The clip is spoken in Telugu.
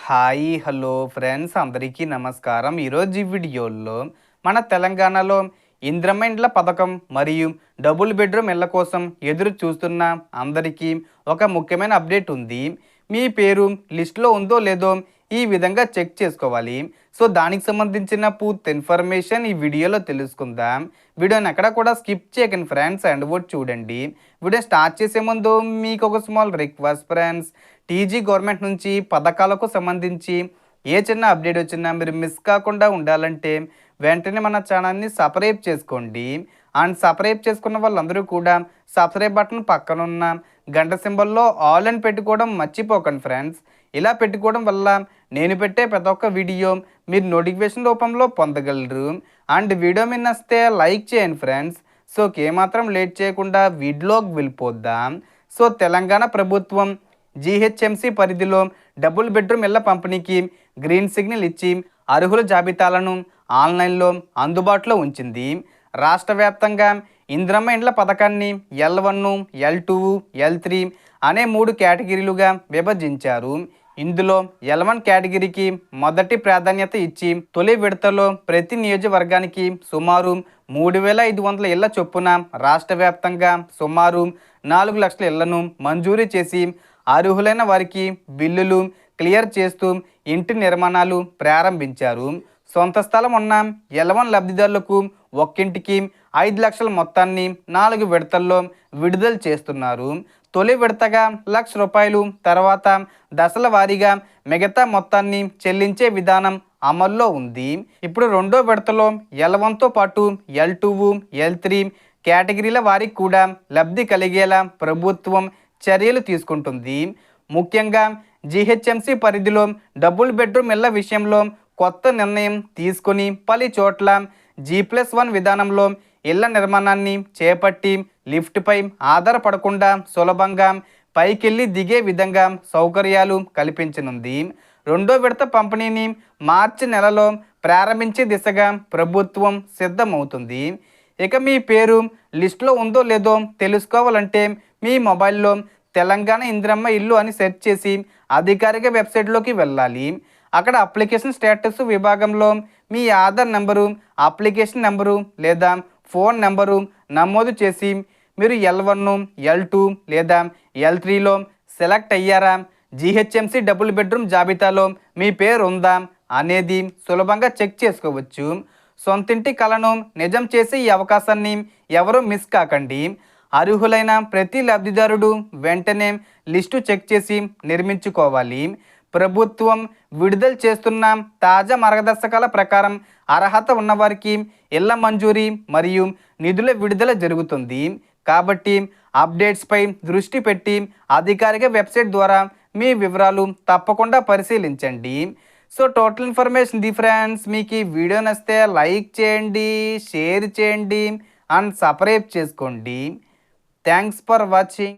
హాయ్ హలో ఫ్రెండ్స్ అందరికీ నమస్కారం. ఈరోజు ఈ వీడియోలో మన తెలంగాణలో ఇందిరమ్మ ఇండ్ల పథకం మరియు డబుల్ బెడ్రూమ్ ఇళ్ల కోసం ఎదురు చూస్తున్న అందరికీ ఒక ముఖ్యమైన అప్డేట్ ఉంది. మీ పేరు లిస్ట్లో ఉందో లేదో ఈ విధంగా చెక్ చేసుకోవాలి. సో దానికి సంబంధించిన పూర్తి ఇన్ఫర్మేషన్ ఈ వీడియోలో తెలుసుకుందాం. వీడియోని ఎక్కడ కూడా స్కిప్ చేయకండి ఫ్రెండ్స్, అండ్ వర్డ్ చూడండి. వీడియో స్టార్ట్ చేసే ముందు మీకు ఒక small request friends, TG government నుంచి పథకాలకు సంబంధించి ఏ చిన్న అప్డేట్ వచ్చినా మీరు మిస్ కాకుండా ఉండాలంటే వెంటనే మన ఛానల్ని సబ్స్క్రైబ్ చేసుకోండి. అండ్ సబ్స్క్రైబ్ చేసుకున్న వాళ్ళందరూ కూడా సబ్స్క్రైబ్ బటన్ పక్కన ఉన్న గంట సింబల్లో ఆల్ అని పెట్టుకోవడం మర్చిపోకండి ఫ్రెండ్స్. ఇలా పెట్టుకోవడం వల్ల నేను పెట్టే ప్రతి ఒక్క వీడియో మీరు నోటిఫికేషన్ రూపంలో పొందగలరు. అండ్ వీడియో మీద నచ్చితే లైక్ చేయండి ఫ్రెండ్స్. సో ఏమాత్రం లేట్ చేయకుండా వీడియోకి వెళ్ళిపోద్దాం. సో తెలంగాణ ప్రభుత్వం జీహెచ్ఎంసీ పరిధిలో డబుల్ బెడ్రూమ్ ఇళ్ల పంపిణీకి గ్రీన్ సిగ్నల్ ఇచ్చి అర్హుల జాబితాలను ఆన్లైన్లో అందుబాటులో ఉంచింది. రాష్ట్ర వ్యాప్తంగా ఇందిరమ్మ ఇండ్ల పథకాన్ని L1, L2, L3 అనే 3 కేటగిరీలుగా విభజించారు. ఇందులో L1 కేటగిరీకి మొదటి ప్రాధాన్యత ఇచ్చి తొలి విడతలో ప్రతి నియోజకవర్గానికి సుమారు 3,500 ఇళ్ల చొప్పున రాష్ట్ర వ్యాప్తంగా సుమారు 4 లక్షల ఇళ్లను మంజూరు చేసి అర్హులైన వారికి బిల్లులు క్లియర్ చేస్తూ ఇంటి నిర్మాణాలు ప్రారంభించారు. సొంత స్థలం ఉన్న L1 లబ్ధిదారులకు ఒక్కింటికి 5 లక్షల మొత్తాన్ని 4 విడతల్లో విడుదల చేస్తున్నారు. తొలి విడతగా ₹1,00,000, తర్వాత దశల వారీగా మిగతా మొత్తాన్ని చెల్లించే విధానం అమల్లో ఉంది. ఇప్పుడు రెండో విడతలో L1తో పాటు L2, L3 కేటగిరీల వారికి కూడా లబ్ధి కలిగేలా ప్రభుత్వం చర్యలు తీసుకుంటుంది. ముఖ్యంగా జీహెచ్ఎంసీ పరిధిలో డబుల్ బెడ్రూమ్ ఇళ్ల విషయంలో కొత్త నిర్ణయం తీసుకుని పలు చోట్ల G+1 విధానంలో ఇళ్ల నిర్మాణాన్ని చేపట్టి లిఫ్ట్పై ఆధారపడకుండా సులభంగా పైకెళ్ళి దిగే విధంగా సౌకర్యాలు కల్పించనుంది. రెండో విడత పంపిణీని మార్చి నెలలో ప్రారంభించే దిశగా ప్రభుత్వం సిద్ధమవుతుంది. ఇక మీ పేరు లిస్టులో ఉందో లేదో తెలుసుకోవాలంటే మీ మొబైల్లో తెలంగాణ ఇందిరమ్మ ఇల్లు అని సెర్చ్ చేసి అధికారిక వెబ్సైట్లోకి వెళ్ళాలి. అక్కడ అప్లికేషన్ స్టేటస్ విభాగంలో మీ ఆధార్ నెంబరు, అప్లికేషన్ నెంబరు లేదా ఫోన్ నెంబరు నమోదు చేసి మీరు L1, L2 లేదా L3లో సెలెక్ట్ అయ్యారా, జీహెచ్ఎంసీ డబుల్ బెడ్రూమ్ జాబితాలో మీ పేరు ఉందా అనేది సులభంగా చెక్ చేసుకోవచ్చు. సొంతింటి కలను నిజం చేసే ఈ అవకాశాన్ని ఎవరూ మిస్ కాకండి. అర్హులైన ప్రతి లబ్ధిదారుడు వెంటనే లిస్టు చెక్ చేసి నిర్మించుకోవాలి. ప్రభుత్వం విడుదల చేస్తున్న తాజా మార్గదర్శకాల ప్రకారం అర్హత ఉన్నవారికి ఇళ్ల మంజూరీ మరియు నిధుల విడుదల జరుగుతుంది. కాబట్టి అప్డేట్స్పై దృష్టి పెట్టి అధికారిక వెబ్సైట్ ద్వారా మీ వివరాలు తప్పకుండా పరిశీలించండి. So total information the friends. మీకు ఈ వీడియో నచ్చితే లైక్ చేయండి, షేర్ చేయండి అండ్ సబ్స్క్రైబ్ చేసుకోండి. Thanks for watching.